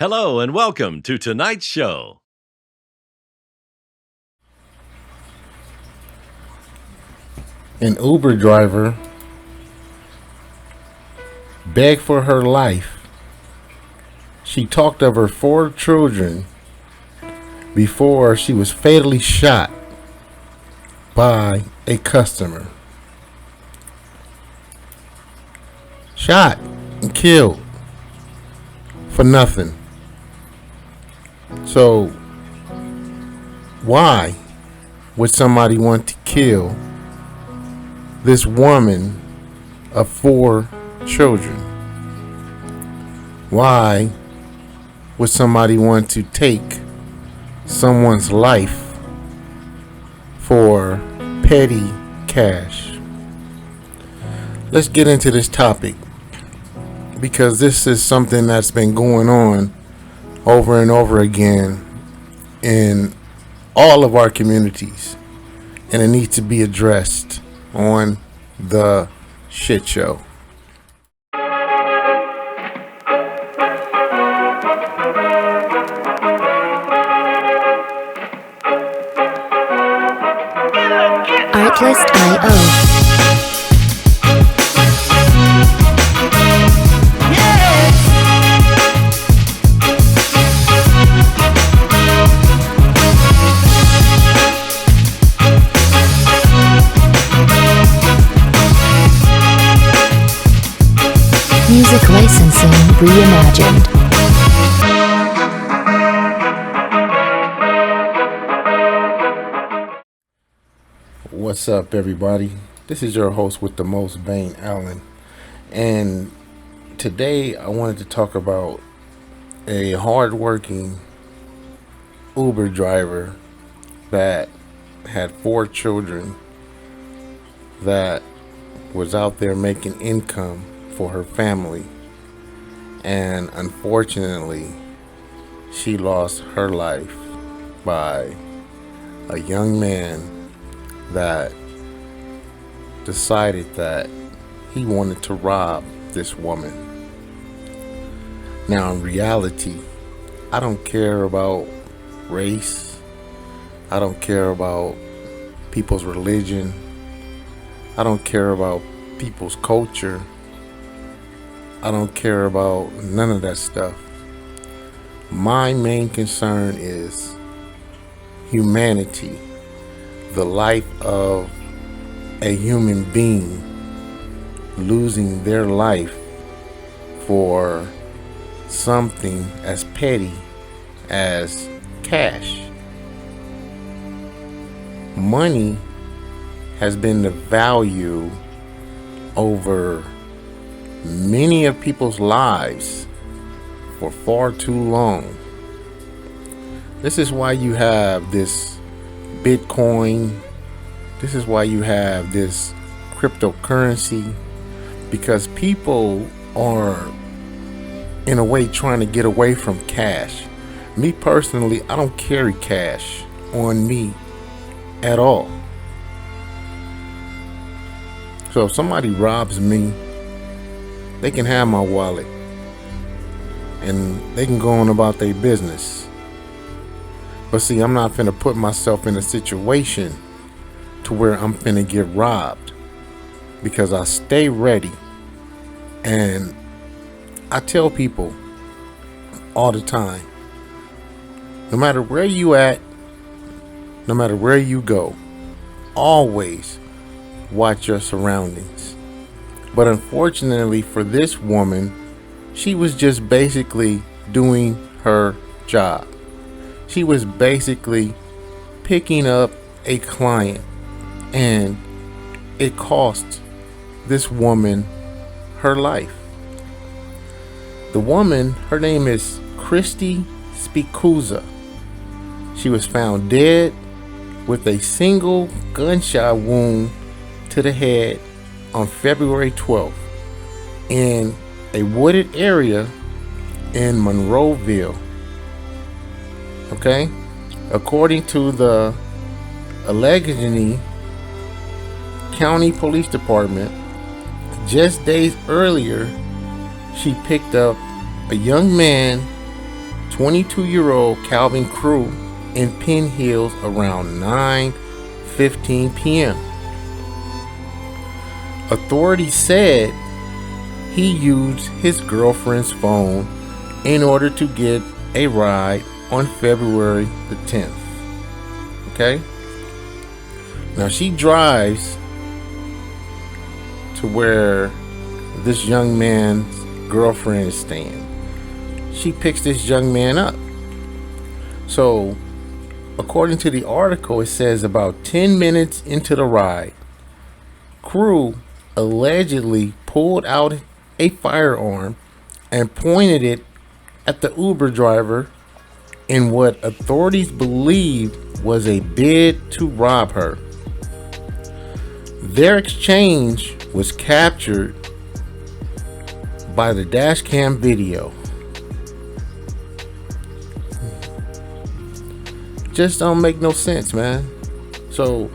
Hello and welcome to tonight's show. An Uber driver begged for her life. She talked of her 4 children before she was fatally shot by a customer. Shot and killed for nothing. So, why would somebody want to kill this woman of 4 children? Why would somebody want to take someone's life for petty cash? Let's get into this topic because this is something that's been going on over and over again in all of our communities, and it needs to be addressed on the shit show. Artlist.io. Music licensing reimagined. What's up, everybody? This is your host with the most, Bane Allen, and today I wanted to talk about a hardworking Uber driver that had 4 children that was out there making income for her family, and unfortunately she lost her life by a young man that decided that he wanted to rob this woman. Now, in reality, I don't care about race, I don't care about people's religion, I don't care about people's culture, I don't care about none of that stuff. My main concern is humanity, the life of a human being losing their life for something as petty as cash. Money has been the value over many of people's lives for far too long. This is why you have this Bitcoin. This is why you have this cryptocurrency, because people are in a way trying to get away from cash. Me personally, I don't carry cash on me at all. So if somebody robs me, they can have my wallet and they can go on about their business. But see, I'm not finna put myself in a situation to where I'm finna get robbed, because I stay ready. And I tell people all the time, no matter where you at, no matter where you go, always watch your surroundings. But unfortunately for this woman, she was just basically doing her job. She was basically picking up a client, and it cost this woman her life. The woman, her name is Christy Spikuza. She was found dead with a single gunshot wound to the head on February 12th in a wooded area in Monroeville. Okay? According to the Allegheny County Police Department, just days earlier, she picked up a young man 22-year-old Calvin Crew in Penn Hills around 9:15 p.m. Authorities said he used his girlfriend's phone in order to get a ride on February the 10th. Okay? Now she drives to where this young man's girlfriend is staying. She picks this young man up. So, according to the article, it says about 10 minutes into the ride, Crew allegedly pulled out a firearm and pointed it at the Uber driver in what authorities believe was a bid to rob her. Their exchange was captured by the dash cam video. Just don't make no sense, man. So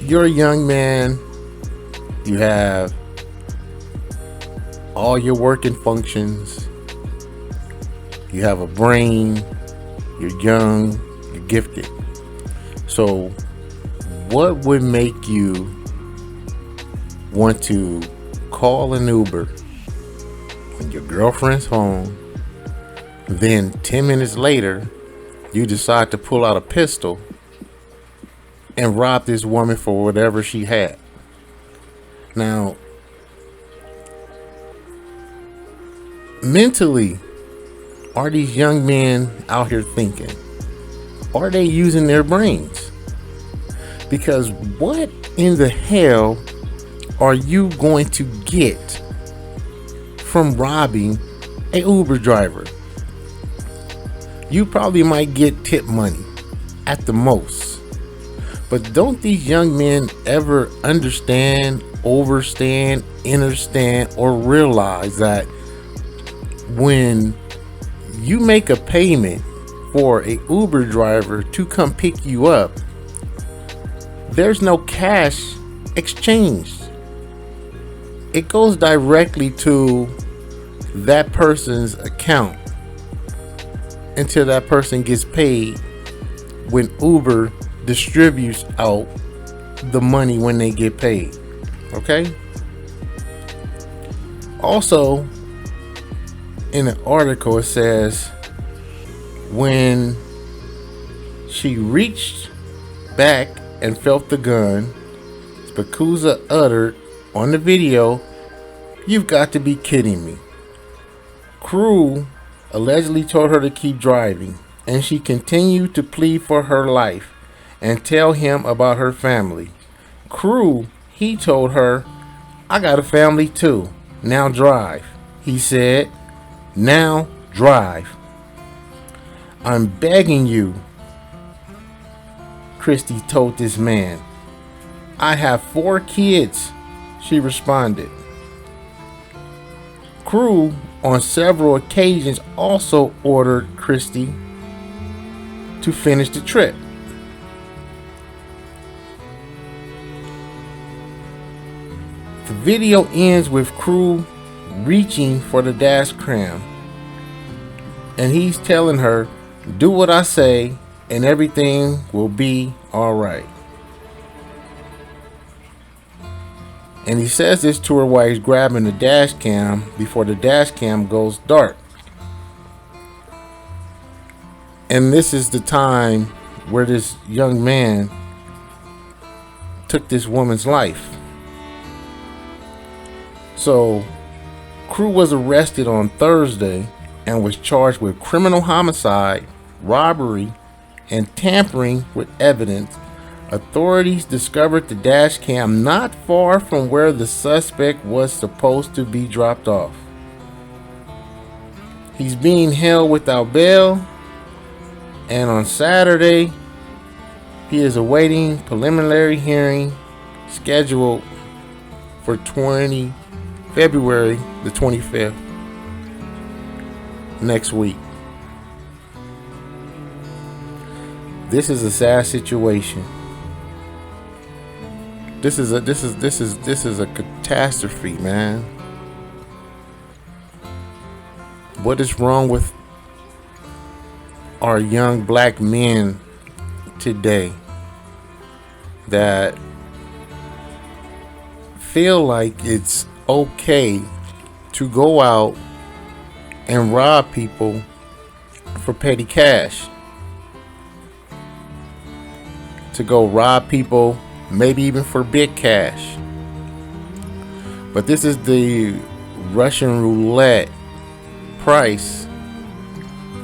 you're a young man, you have all your working functions, you have a brain, you're young, you're gifted. So what would make you want to call an Uber when your girlfriend's home, then 10 minutes later you decide to pull out a pistol and rob this woman for whatever she had? Now, mentally, are these young men out here thinking? Are they using their brains? Because what in the hell are you going to get from robbing a Uber driver? You probably might get tip money at the most. But don't these young men ever understand, understand, or realize that when you make a payment for a Uber driver to come pick you up, there's no cash exchanged. It goes directly to that person's account until that person gets paid, when Uber distributes out the money when they get paid. Okay? Also, in the article it says when she reached back and felt the gun, Spikuza uttered on the video, "You've got to be kidding me." Crew allegedly told her to keep driving, and she continued to plead for her life and tell him about her family. Crew, he told her, "I got a family too. Now drive." He said, "Now drive." "I'm begging you," Christie told this man. "I have 4 kids," she responded. Crew on several occasions also ordered Christie to finish the trip. The video ends with Crew reaching for the dash cam, and he's telling her, "Do what I say and everything will be all right." And he says this to her while he's grabbing the dash cam before the dash cam goes dark. And this is the time where this young man took this woman's life. So, Crew was arrested on Thursday and was charged with criminal homicide, robbery, and tampering with evidence. Authorities discovered the dash cam not far from where the suspect was supposed to be dropped off. He's being held without bail, and on Saturday, he is awaiting preliminary hearing scheduled for February the 25th, next week. This is a sad situation. This is a catastrophe, man. What is wrong with are young black men today that feel like it's okay to go out and rob people for petty cash. To go rob people, maybe even for big cash. But this is the Russian roulette price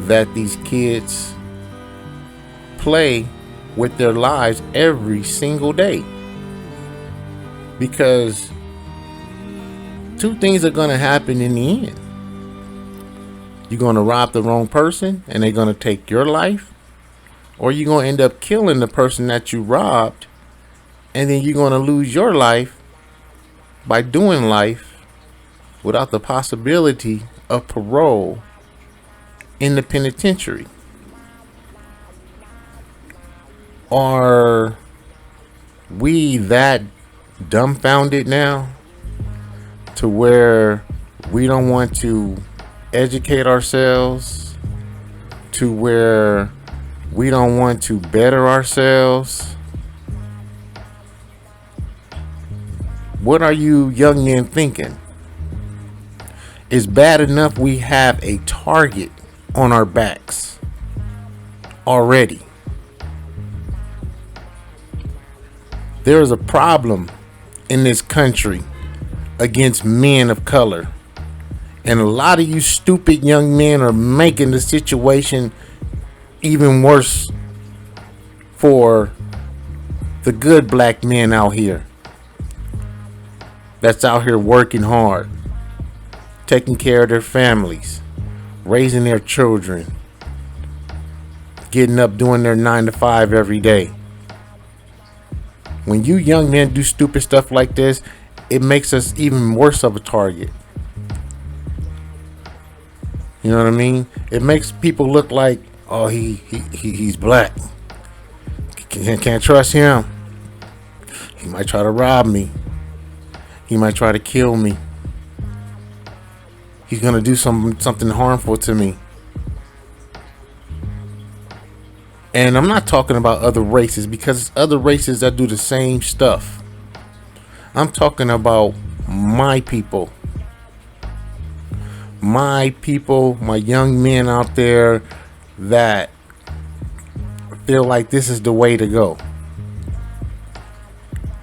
that these kids play with their lives every single day. Because two things are going to happen in the end. You're going to rob the wrong person and they're going to take your life, or you're going to end up killing the person that you robbed, and then you're going to lose your life by doing life without the possibility of parole in the penitentiary. Are we that dumbfounded now to where we don't want to educate ourselves, to where we don't want to better ourselves? What are you young men thinking? It's bad enough we have a target on our backs already. There is a problem in this country against men of color. And a lot of you stupid young men are making the situation even worse for the good black men out here. That's out here working hard, taking care of their families, raising their children, getting up doing their 9 to 5 every day. When you young men do stupid stuff like this, it makes us even worse of a target. You know what I mean? It makes people look like, oh, he's black. Can't trust him. He might try to rob me. He might try to kill me. He's gonna do something harmful to me. And I'm not talking about other races, because it's other races that do the same stuff. I'm talking about my people. My people, my young men out there that feel like this is the way to go.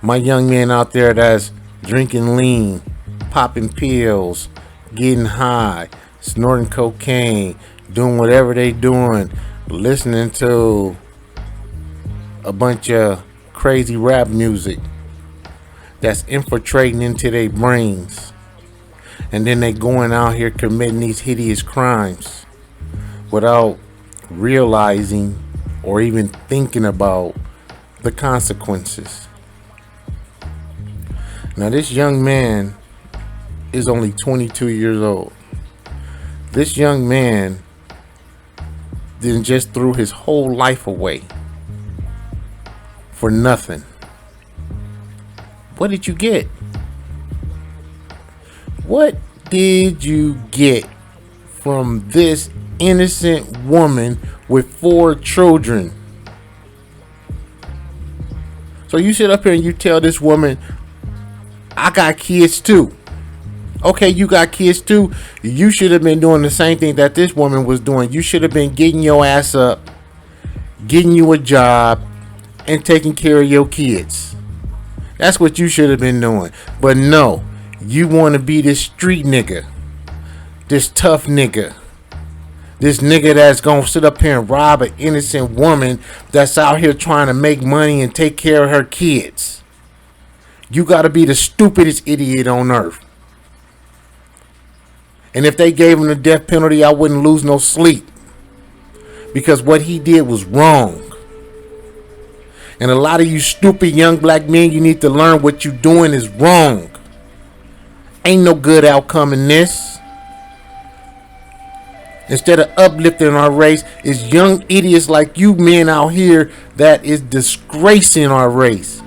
My young men out there that's drinking lean, popping pills, getting high, snorting cocaine, doing whatever they doing, listening to a bunch of crazy rap music that's infiltrating into their brains. And then they going out here committing these hideous crimes without realizing or even thinking about the consequences. Now, this young man is only 22 years old. This young man then just threw his whole life away for nothing. What did you get? What did you get from this innocent woman with 4 children? So you sit up here and you tell this woman, I got kids too. Okay, you got kids too. You should have been doing the same thing that this woman was doing. You should have been getting your ass up, getting you a job, and taking care of your kids. That's what you should have been doing. But no, you want to be this street nigga, this tough nigga, this nigga that's gonna sit up here and rob an innocent woman that's out here trying to make money and take care of her kids. You gotta be the stupidest idiot on earth. And if they gave him the death penalty, I wouldn't lose no sleep, because what he did was wrong. And a lot of you stupid young black men, you need to learn what you're doing is wrong. Ain't no good outcome in this. Instead of uplifting our race, it's young idiots like you men out here that is disgracing our race,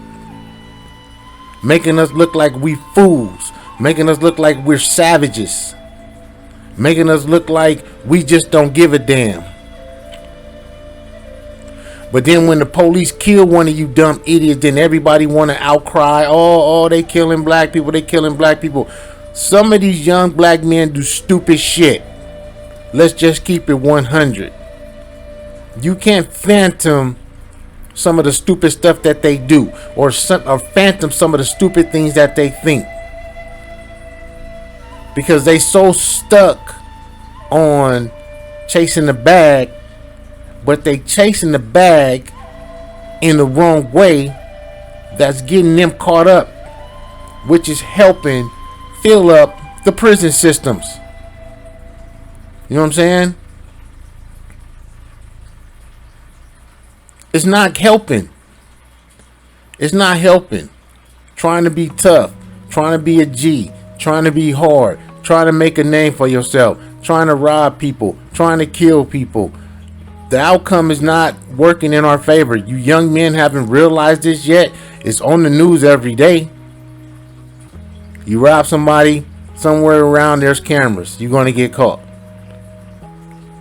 making us look like we fools, making us look like we're savages, making us look like we just don't give a damn. But then when the police kill one of you dumb idiots, then everybody want to outcry. Oh, they killing black people. They killing black people. Some of these young black men do stupid shit. Let's just keep it 100. You can't phantom some of the stupid stuff that they do, or phantom some of the stupid things that they think, because they so stuck on chasing the bag, but they chasing the bag in the wrong way. That's getting them caught up, which is helping fill up the prison systems. You know what I'm saying? It's not helping. It's not helping. Trying to be tough, trying to be a G, trying to be hard, trying to make a name for yourself, trying to rob people, trying to kill people. The outcome is not working in our favor. You young men haven't realized this yet. It's on the news every day. You rob somebody, somewhere around there's cameras. You're going to get caught.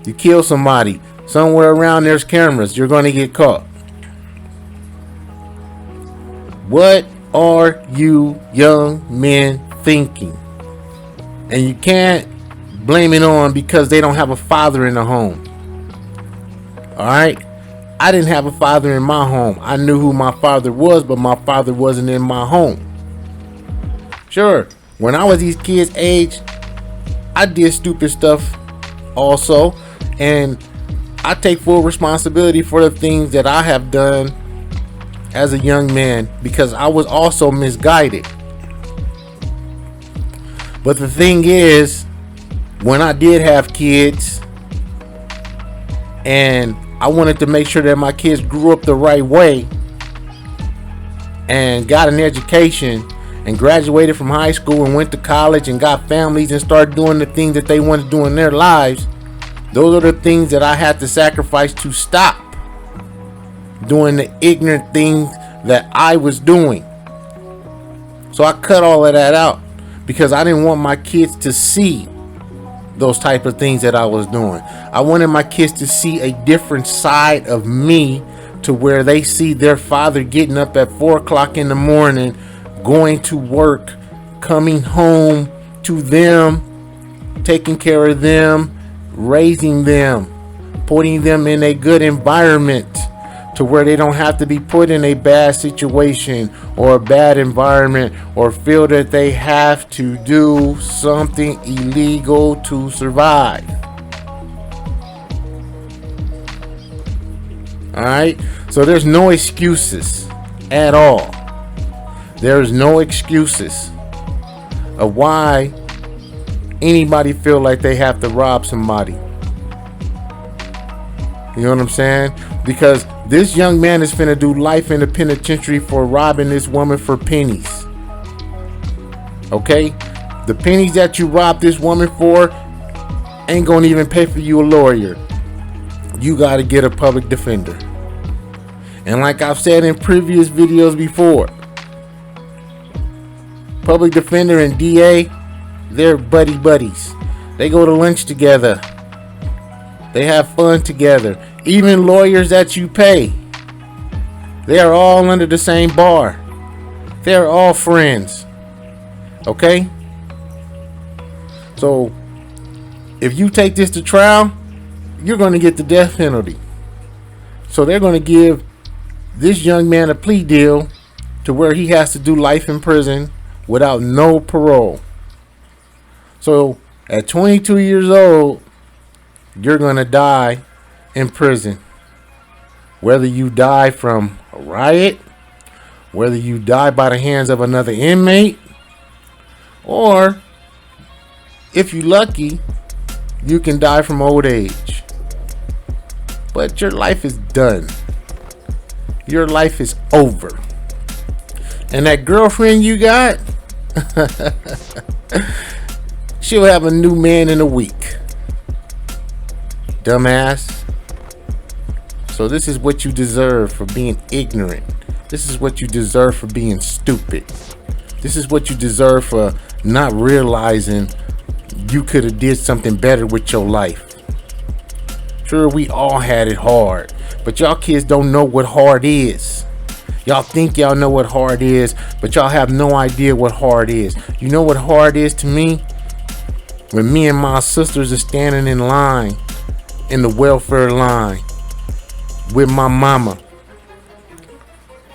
You kill somebody, somewhere around there's cameras. You're going to get caught. What are you young men thinking? And you can't blame it on because they don't have a father in the home. Alright? I didn't have a father in my home. I knew who my father was, but my father wasn't in my home. Sure, when I was these kids' age, I did stupid stuff also. And I take full responsibility for the things that I have done as a young man, because I was also misguided. But the thing is, when I did have kids and I wanted to make sure that my kids grew up the right way and got an education and graduated from high school and went to college and got families and started doing the things that they want to do in their lives, those are the things that I had to sacrifice to stop doing the ignorant things that I was doing. So I cut all of that out because I didn't want my kids to see those type of things that I was doing. I wanted my kids to see a different side of me, to where they see their father getting up at 4 o'clock in the morning, going to work, coming home to them, taking care of them, raising them, putting them in a good environment to where they don't have to be put in a bad situation or a bad environment or feel that they have to do something illegal to survive. Alright? So there's no excuses at all. There's no excuses of why anybody feel like they have to rob somebody. You know what I'm saying? Because this young man is finna do life in the penitentiary for robbing this woman for pennies. Okay? The pennies that you robbed this woman for ain't gonna even pay for you a lawyer. You gotta get a public defender. And like I've said in previous videos before, public defender and DA, they're buddies. They go to lunch together. They have fun together. Even lawyers that you pay, they are all under the same bar. They're all friends. Okay? So if you take this to trial, you're going to get the death penalty. So they're going to give this young man a plea deal to where he has to do life in prison without no parole. So at 22 years old, you're going to die in prison. Whether you die from a riot, whether you die by the hands of another inmate, or if you're lucky, you can die from old age. But your life is done. Your life is over. And that girlfriend you got, she'll have a new man in a week. Dumbass. So this is what you deserve for being ignorant. This is what you deserve for being stupid. This is what you deserve for not realizing you could have did something better with your life. Sure, we all had it hard. But y'all kids don't know what hard is. Y'all think y'all know what hard is, but y'all have no idea what hard is. You know what hard is to me? When me and my sisters are standing in line, in the welfare line, with my mama,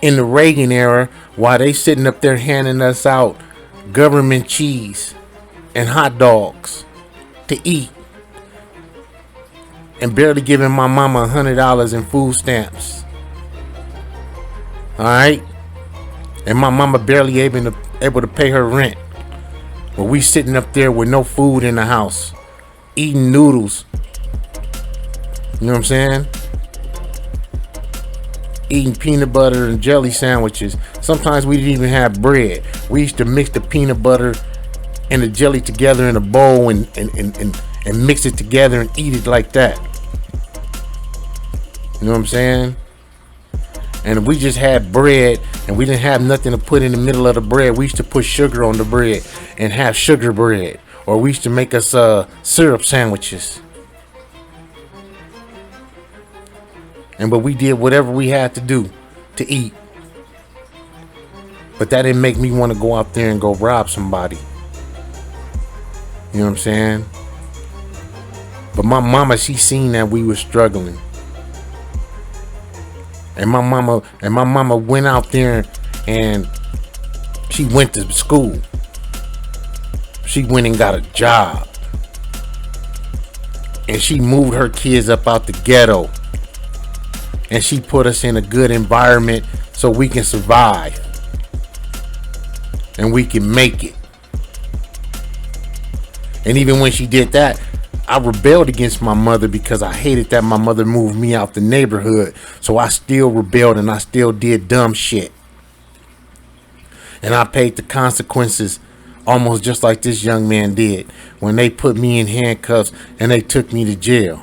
in the Reagan era, while they sitting up there handing us out government cheese and hot dogs to eat, and barely giving my mama $100 in food stamps. All right, and my mama barely able to pay her rent. But we sitting up there with no food in the house, eating noodles. You know what I'm saying? Eating peanut butter and jelly sandwiches. Sometimes we didn't even have bread. We used to mix the peanut butter and the jelly together in a bowl and mix it together and eat it like that. You know what I'm saying? And if we just had bread and we didn't have nothing to put in the middle of the bread, we used to put sugar on the bread and have sugar bread. Or we used to make us syrup sandwiches. But we did whatever we had to do to eat. But that didn't make me want to go out there and go rob somebody. You know what I'm saying? But my mama, she seen that we were struggling. And my mama went out there and she went to school. She went and got a job. And she moved her kids up out the ghetto. And she put us in a good environment so we can survive. And we can make it. And even when she did that, I rebelled against my mother because I hated that my mother moved me out the neighborhood. So I still rebelled and I still did dumb shit. And I paid the consequences almost just like this young man did when they put me in handcuffs and they took me to jail.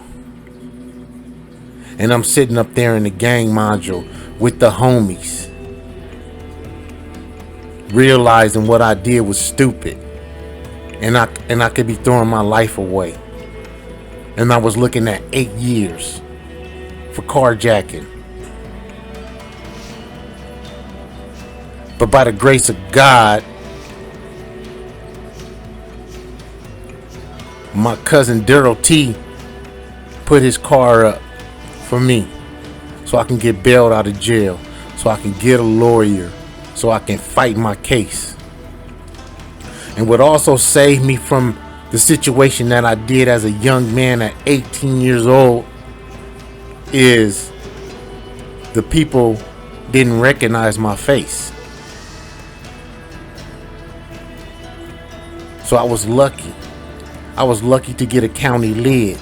And I'm sitting up there in the gang module with the homies, realizing what I did was stupid. And I could be throwing my life away. And I was looking at 8 years for carjacking. But by the grace of God, my cousin Daryl T put his car up for me so I can get bailed out of jail, so I can get a lawyer, so I can fight my case. And what also saved me from the situation that I did as a young man at 18 years old is the people didn't recognize my face. So I was lucky. I was lucky to get a county lid.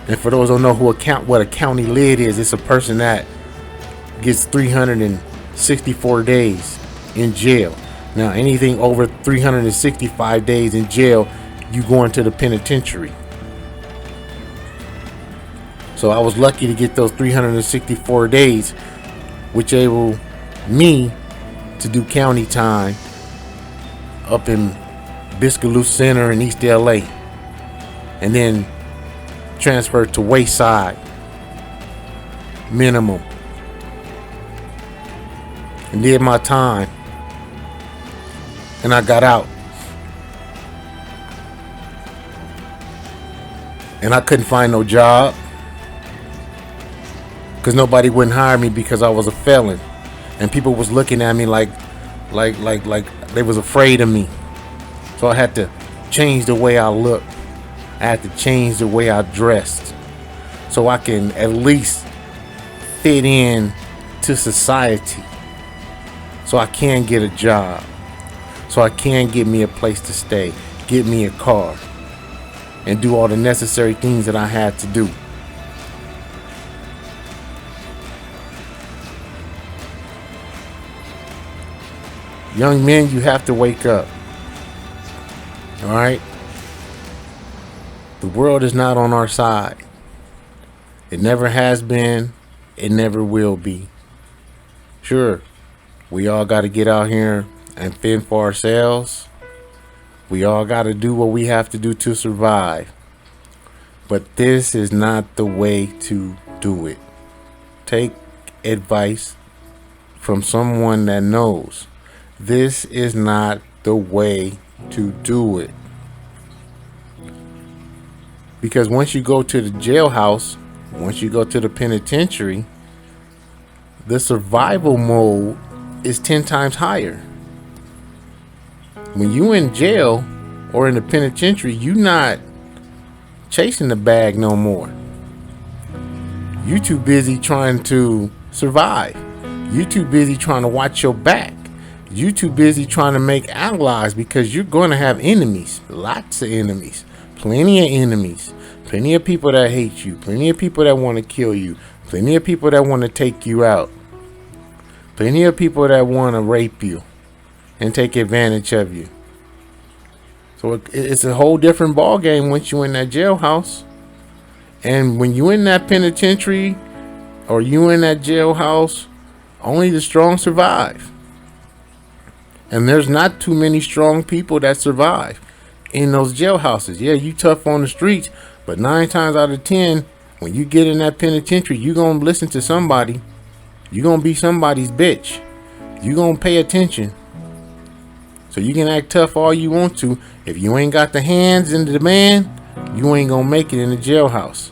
And for those who don't know what a county lid is, it's a person that gets 364 days in jail. Now, anything over 365 days in jail, you go into the penitentiary. So I was lucky to get those 364 days, which enabled me to do county time up in Biscayne Center in East LA. And then transferred to Wayside minimum and did my time, and I got out, and I couldn't find no job because nobody wouldn't hire me because I was a felon, and people was looking at me like they was afraid of me. So I had to change the way I looked. I had to change the way I dressed so I can at least fit in to society, so I can get a job, so I can get me a place to stay, get me a car, and do all the necessary things that I had to do. Young men, you have to wake up. All right? The world is not on our side. It never has been. It never will be. Sure, we all got to get out here and fend for ourselves. We all got to do what we have to do to survive. But this is not the way to do it. Take advice from someone that knows. This is not the way to do it. Because once you go to the jailhouse, once you go to the penitentiary, the survival mode is 10 times higher. When you in jail or in the penitentiary, you not chasing the bag no more. You too busy trying to survive. You too busy trying to watch your back. You too busy trying to make allies, because you're going to have enemies. Lots of enemies. Plenty of enemies. Plenty of people that hate you. Plenty of people that want to kill you. Plenty of people that want to take you out. Plenty of people that want to rape you and take advantage of you. So it's a whole different ball game once you in that jailhouse. And when you in that penitentiary or you in that jailhouse, only the strong survive. And there's not too many strong people that survive in those jailhouses. Yeah, you tough on the streets, but 9 times out of 10, when you get in that penitentiary, you gonna listen to somebody. You gonna be somebody's bitch. You gonna pay attention. So you can act tough all you want to. If you ain't got the hands and the demand, you ain't gonna make it in the jailhouse.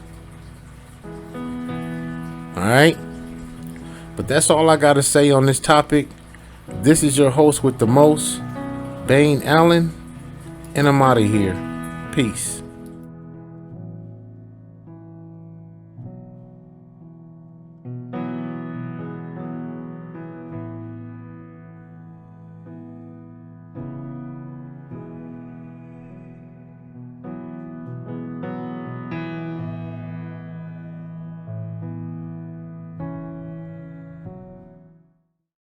Alright? But that's all I gotta say on this topic. This is your host with the most, Bane Allen, and I'm out of here. Peace.